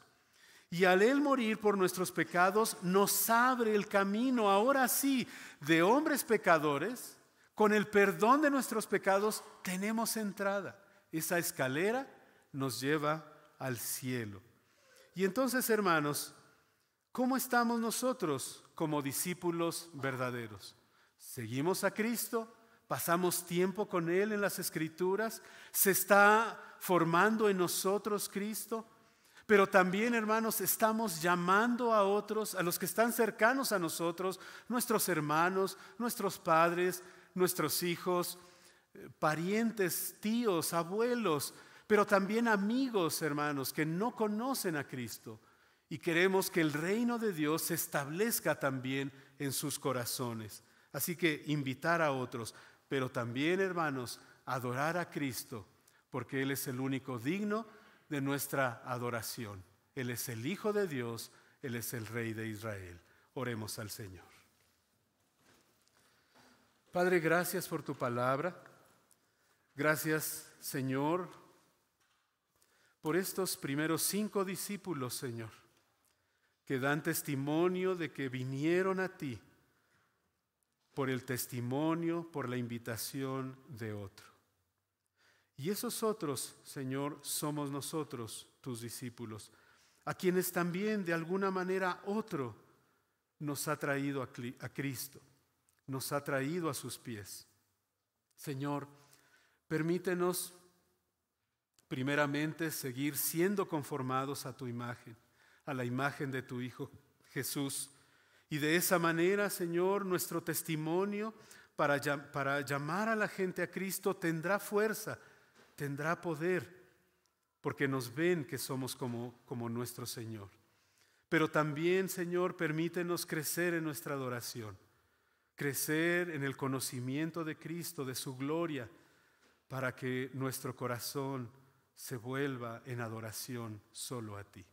Y al Él morir por nuestros pecados, nos abre el camino, ahora sí, de hombres pecadores. Con el perdón de nuestros pecados tenemos entrada. Esa escalera nos lleva al cielo. Y entonces, hermanos, ¿cómo estamos nosotros como discípulos verdaderos? ¿Seguimos a Cristo? ¿Pasamos tiempo con Él en las Escrituras? ¿Se está formando en nosotros Cristo? Pero también, hermanos, estamos llamando a otros, a los que están cercanos a nosotros, nuestros hermanos, nuestros padres, nuestros hijos, parientes, tíos, abuelos, pero también amigos, hermanos, que no conocen a Cristo. Y queremos que el reino de Dios se establezca también en sus corazones. Así que invitar a otros, pero también, hermanos, adorar a Cristo, porque Él es el único digno de nuestra adoración. Él es el Hijo de Dios, Él es el Rey de Israel. Oremos al Señor. Padre, gracias por tu palabra. Gracias, Señor, por estos primeros 5 discípulos, Señor, que dan testimonio de que vinieron a ti por el testimonio, por la invitación de otro. Y esos otros, Señor, somos nosotros, tus discípulos, a quienes también de alguna manera otro nos ha traído a Cristo, nos ha traído a sus pies. Señor, permítenos primeramente seguir siendo conformados a tu imagen, a la imagen de tu Hijo Jesús. Y de esa manera, Señor, nuestro testimonio para llamar a la gente a Cristo tendrá fuerza, tendrá poder, porque nos ven que somos como nuestro Señor. Pero también, Señor, permítenos crecer en nuestra adoración, crecer en el conocimiento de Cristo, de su gloria, para que nuestro corazón se vuelva en adoración solo a ti.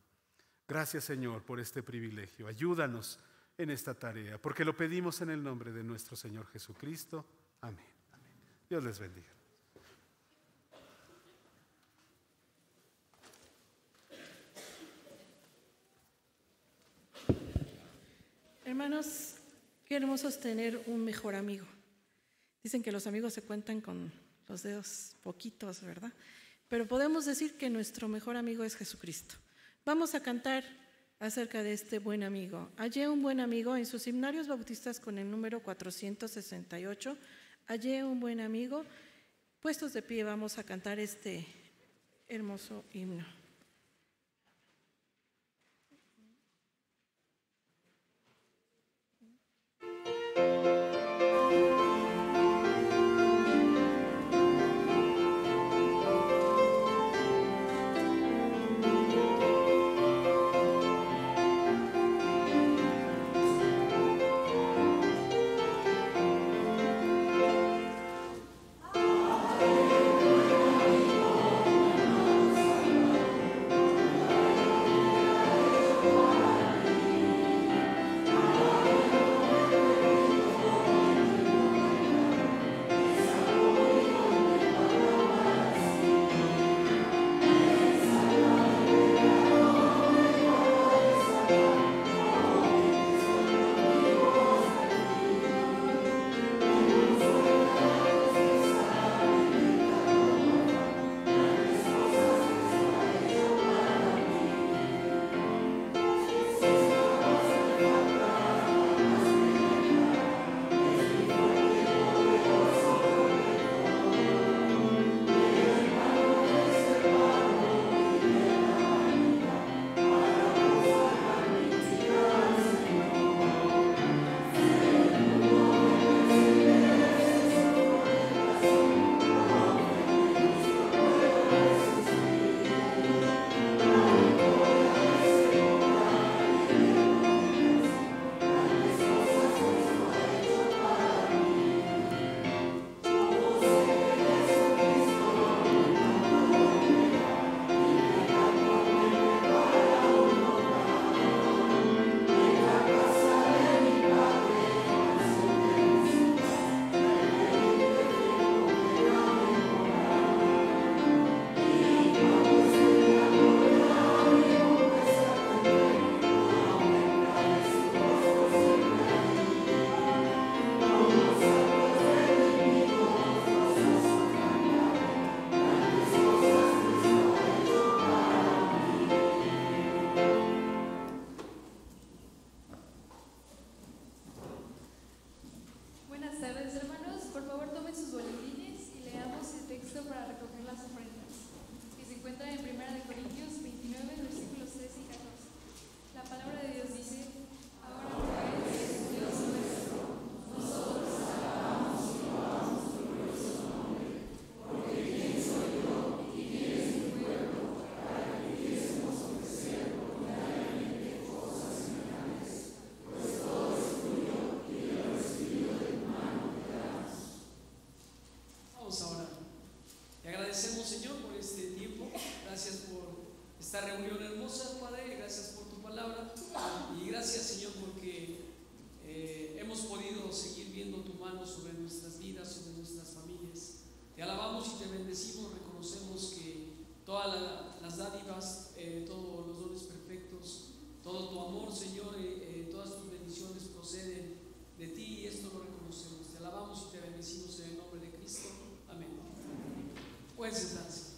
Gracias, Señor, por este privilegio. Ayúdanos en esta tarea, porque lo pedimos en el nombre de nuestro Señor Jesucristo. Amén. Amén. Dios les bendiga. Hermanos, qué hermoso es tener un mejor amigo. Dicen que los amigos se cuentan con los dedos poquitos, ¿verdad? Pero podemos decir que nuestro mejor amigo es Jesucristo. Vamos a cantar acerca de este buen amigo. Hallé un buen amigo en sus himnarios bautistas con el número 468. Hallé un buen amigo. Puestos de pie, vamos a cantar este hermoso himno. esta reunión hermosa, Padre. Gracias por tu palabra y gracias, Señor, porque hemos podido seguir viendo tu mano sobre nuestras vidas, sobre nuestras familias. Te alabamos y te bendecimos, reconocemos que todas las dádivas, todos los dones perfectos, todo tu amor, Señor, todas tus bendiciones proceden de ti y esto lo reconocemos. Te alabamos y te bendecimos en el nombre de Cristo. Amén. Pueden sentarse.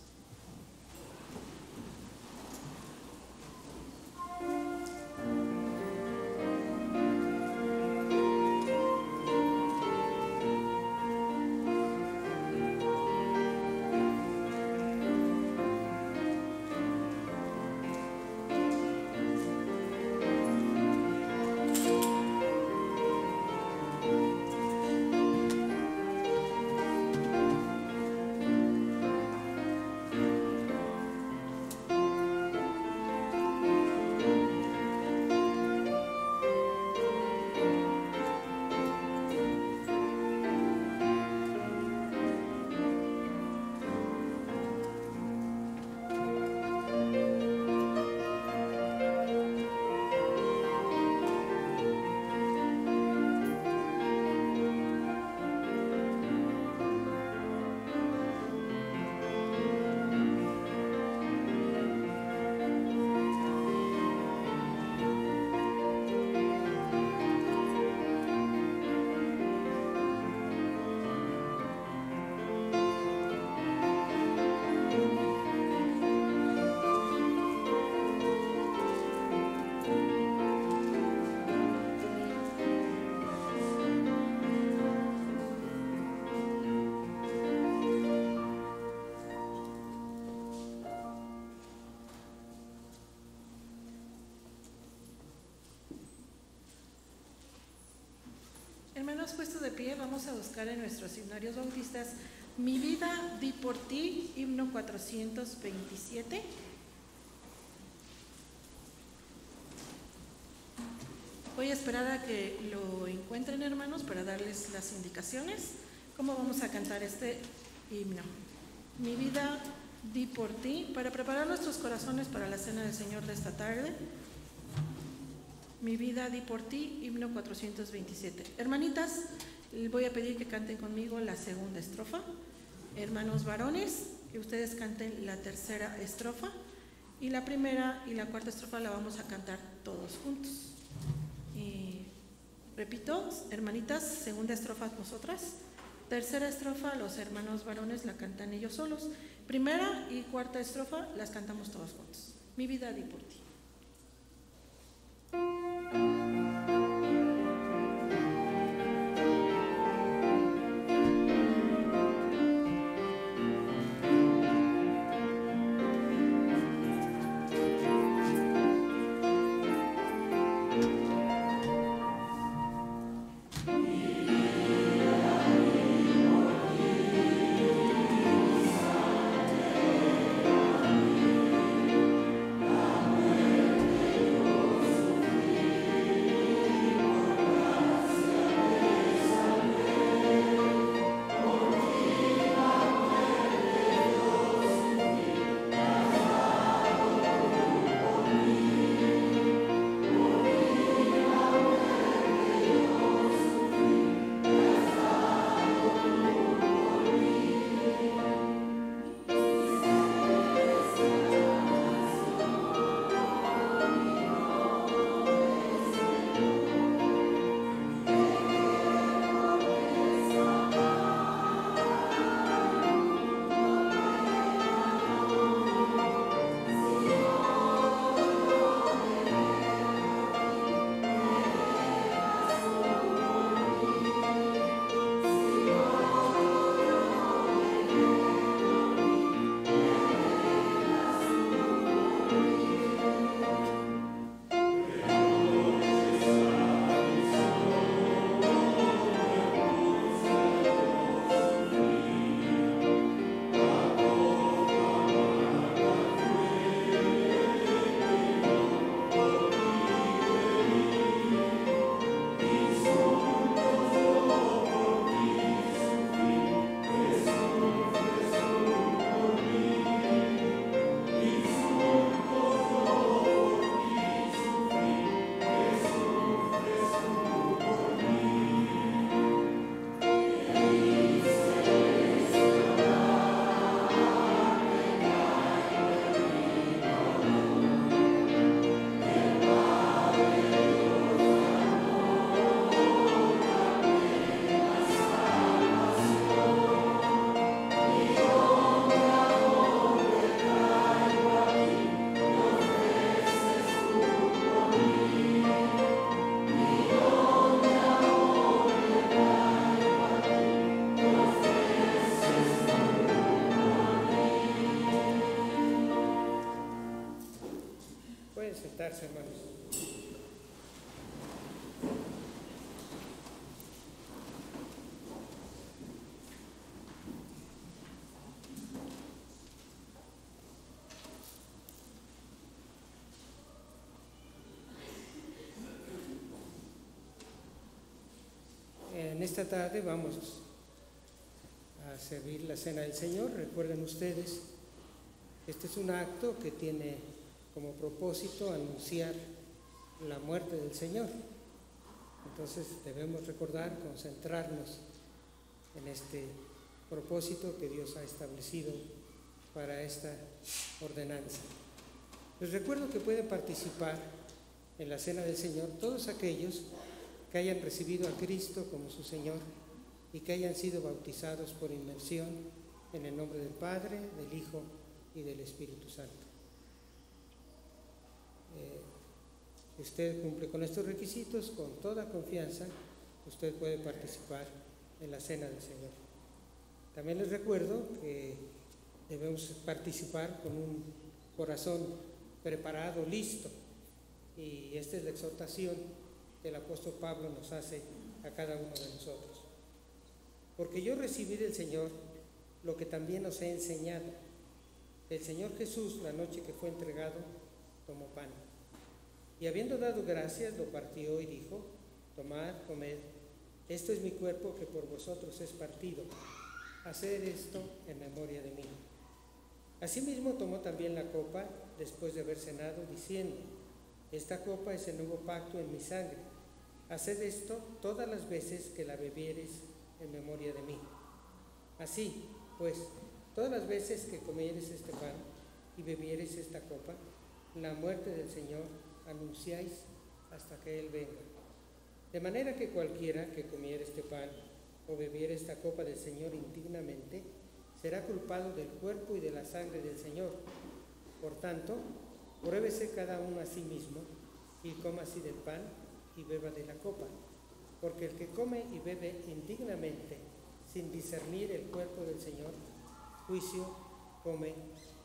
mantenernos puestos de pie, vamos a buscar en nuestros himnarios bautistas Mi vida di por ti, himno 427. Voy a esperar a que lo encuentren, hermanos, para darles las indicaciones. ¿Cómo vamos a cantar este himno? Mi vida di por ti, para preparar nuestros corazones para la cena del Señor de esta tarde. Mi vida di por ti, himno 427. Hermanitas, voy a pedir que canten conmigo la segunda estrofa. Hermanos varones, que ustedes canten la tercera estrofa. Y la primera y la cuarta estrofa la vamos a cantar todos juntos. Y repito, hermanitas, segunda estrofa nosotras. Tercera estrofa, los hermanos varones la cantan ellos solos. Primera y cuarta estrofa las cantamos todos juntos. Mi vida di por ti. Sentarse, hermanos. En esta tarde vamos a servir la cena del Señor. Recuerden ustedes, este es un acto que tiene como propósito anunciar la muerte del Señor. Entonces debemos recordar, concentrarnos en este propósito que Dios ha establecido para esta ordenanza. Les recuerdo que pueden participar en la cena del Señor todos aquellos que hayan recibido a Cristo como su Señor y que hayan sido bautizados por inmersión en el nombre del Padre, del Hijo y del Espíritu Santo. Si usted cumple con estos requisitos, con toda confianza, usted puede participar en la cena del Señor. También les recuerdo que debemos participar con un corazón preparado, listo. Y esta es la exhortación que el apóstol Pablo nos hace a cada uno de nosotros. Porque yo recibí del Señor lo que también os he enseñado. El Señor Jesús, la noche que fue entregado, tomó pan. Y habiendo dado gracias, lo partió y dijo: tomad, comed, esto es mi cuerpo que por vosotros es partido. Haced esto en memoria de mí. Asimismo tomó también la copa después de haber cenado, diciendo: esta copa es el nuevo pacto en mi sangre. Haced esto todas las veces que la bebiereis en memoria de mí. Así, pues, todas las veces que comiereis este pan y bebiereis esta copa, la muerte del Señor anunciáis hasta que Él venga. De manera que cualquiera que comiere este pan o bebiere esta copa del Señor indignamente, será culpado del cuerpo y de la sangre del Señor. Por tanto, pruébese cada uno a sí mismo, y coma así del pan y beba de la copa. Porque el que come y bebe indignamente, sin discernir el cuerpo del Señor, juicio come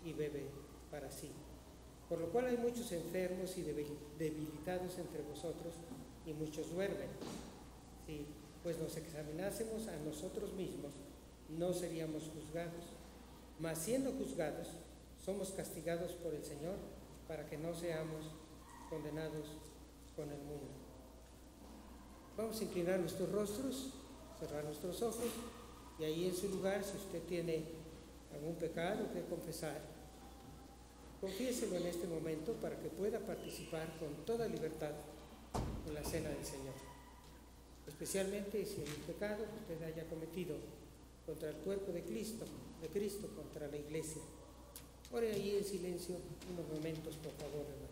y bebe para sí. Por lo cual hay muchos enfermos y debilitados entre vosotros, y muchos duermen. Si pues nos examinásemos a nosotros mismos, no seríamos juzgados. Mas siendo juzgados, somos castigados por el Señor, para que no seamos condenados con el mundo. Vamos a inclinar nuestros rostros, cerrar nuestros ojos, y ahí en su lugar, si usted tiene algún pecado que confesar, confiéselo en este momento para que pueda participar con toda libertad en la cena del Señor. Especialmente si hay un pecado que usted haya cometido contra el cuerpo de Cristo, contra la Iglesia. Ore ahí en silencio unos momentos, por favor, hermano.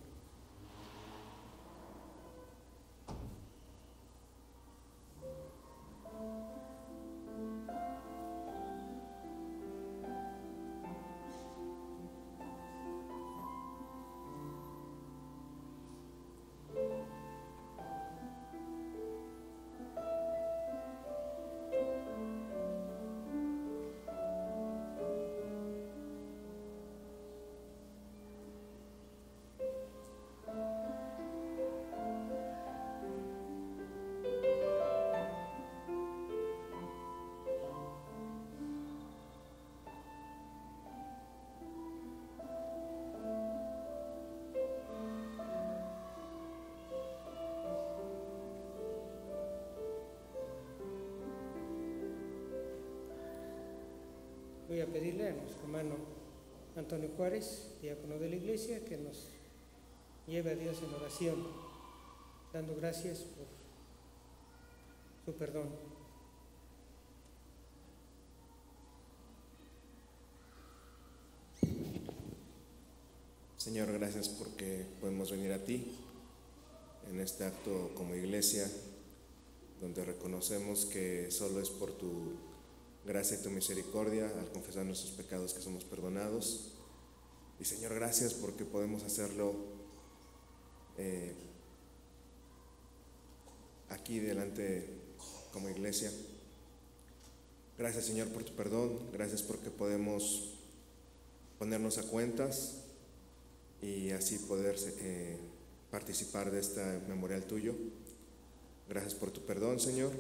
Voy a pedirle a nuestro hermano Antonio Juárez, diácono de la Iglesia, que nos lleve a Dios en oración, dando gracias por su perdón. Señor, gracias porque podemos venir a ti en este acto como iglesia, donde reconocemos que solo es por tu gracia y tu misericordia, al confesar nuestros pecados, que somos perdonados. Y Señor, gracias porque podemos hacerlo aquí delante como iglesia. Gracias, Señor, por tu perdón. Gracias porque podemos ponernos a cuentas y así poder participar de este memorial tuyo. Gracias por tu perdón, Señor.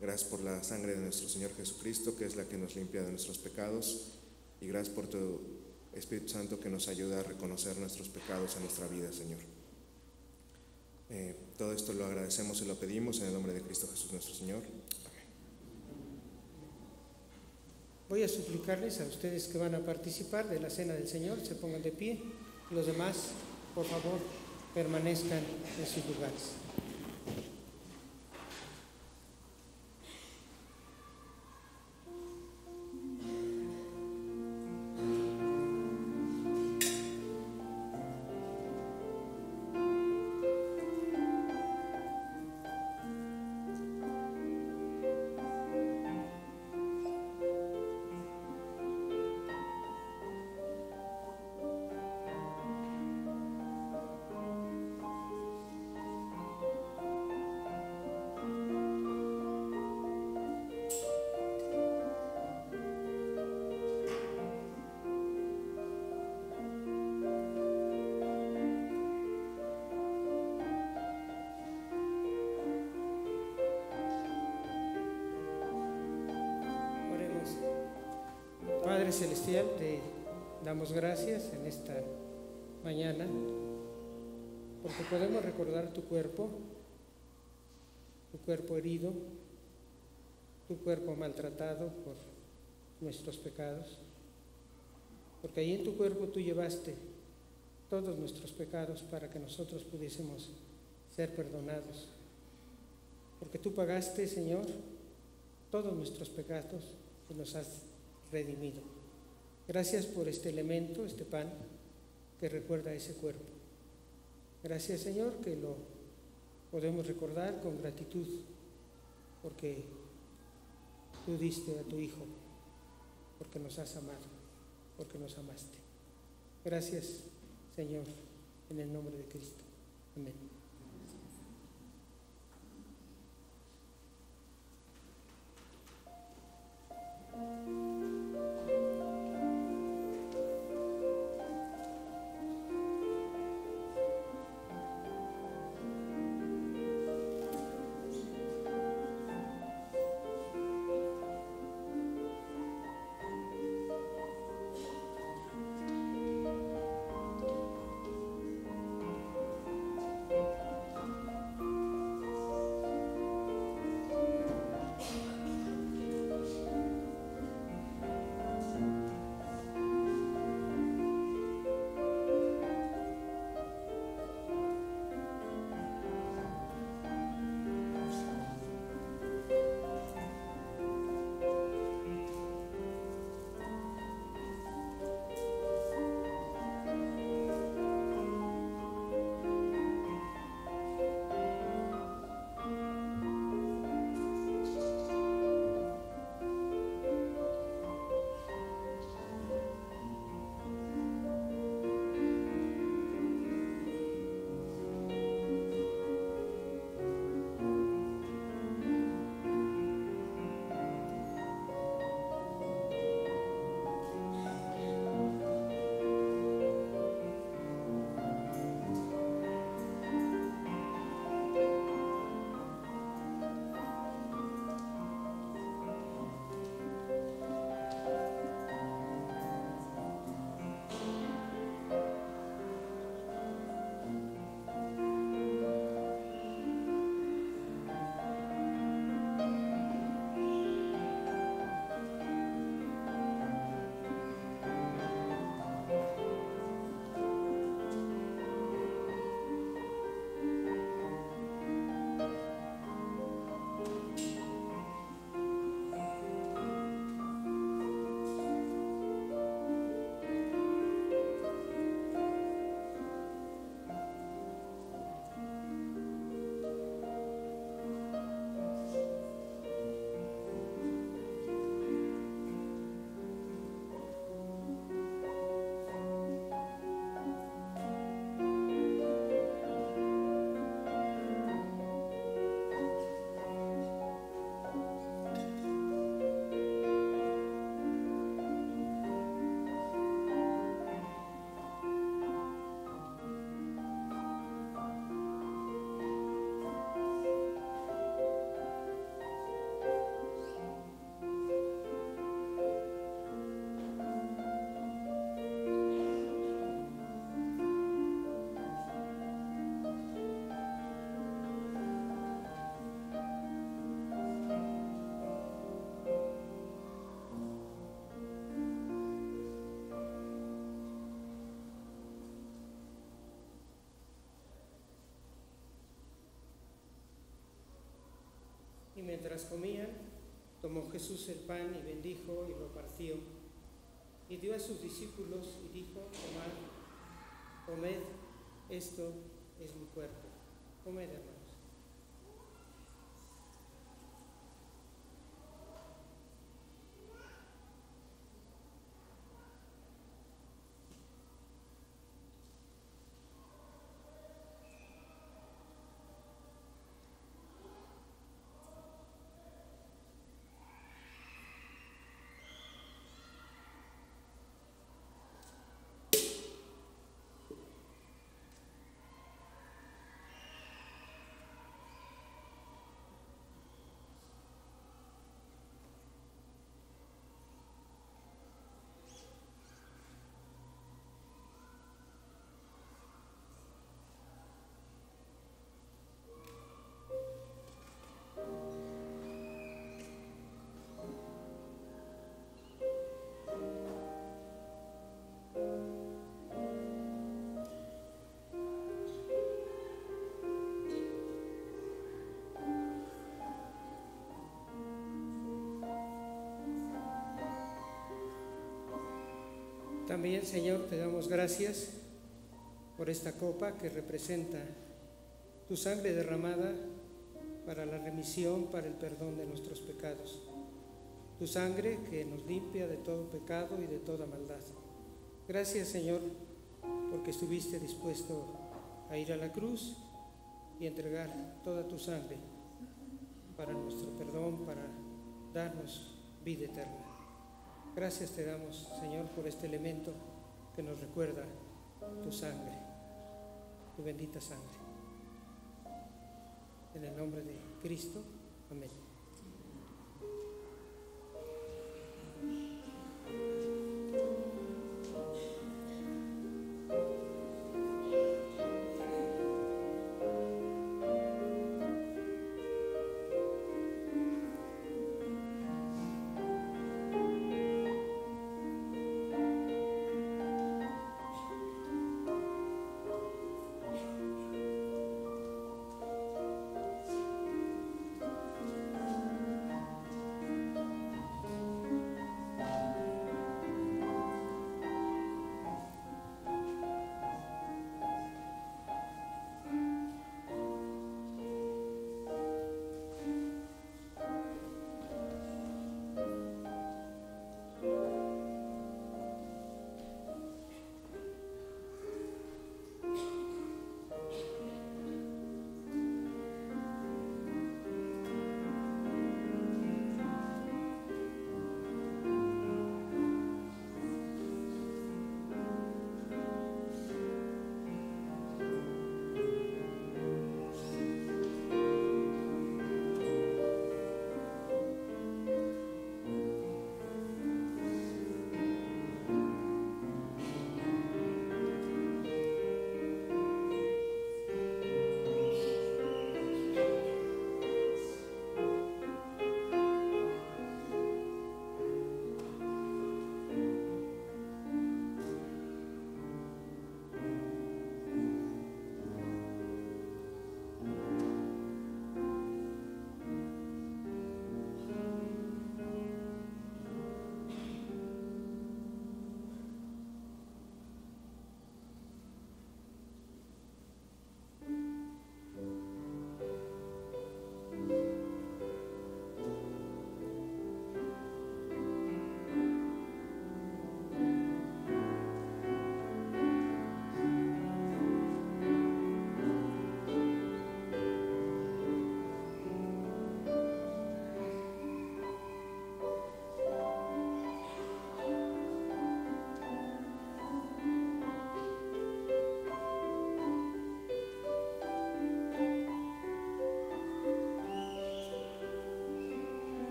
Gracias por la sangre de nuestro Señor Jesucristo, que es la que nos limpia de nuestros pecados. Y gracias por tu Espíritu Santo, que nos ayuda a reconocer nuestros pecados en nuestra vida, Señor. Todo esto lo agradecemos y lo pedimos en el nombre de Cristo Jesús nuestro Señor. Amén. Voy a suplicarles a ustedes que van a participar de la cena del Señor, se pongan de pie. Los demás, por favor, permanezcan en sus lugares. Padre Celestial, te damos gracias en esta mañana porque podemos recordar tu cuerpo herido, tu cuerpo maltratado por nuestros pecados, porque ahí en tu cuerpo tú llevaste todos nuestros pecados para que nosotros pudiésemos ser perdonados, porque tú pagaste, Señor, todos nuestros pecados y nos has redimido. Gracias por este elemento, este pan que recuerda ese cuerpo. Gracias, Señor, que lo podemos recordar con gratitud, porque tú diste a tu Hijo, porque nos has amado, porque nos amaste. Gracias, Señor, en el nombre de Cristo. Amén. Y mientras comían, tomó Jesús el pan y bendijo y lo partió, y dio a sus discípulos y dijo: tomad, comed, esto es mi cuerpo. Comed, hermanos. También, Señor, te damos gracias por esta copa que representa tu sangre derramada para la remisión, para el perdón de nuestros pecados. Tu sangre que nos limpia de todo pecado y de toda maldad. Gracias, Señor, porque estuviste dispuesto a ir a la cruz y entregar toda tu sangre para nuestro perdón, para darnos vida eterna. Gracias te damos, Señor, por este elemento que nos recuerda tu sangre, tu bendita sangre. En el nombre de Cristo, amén.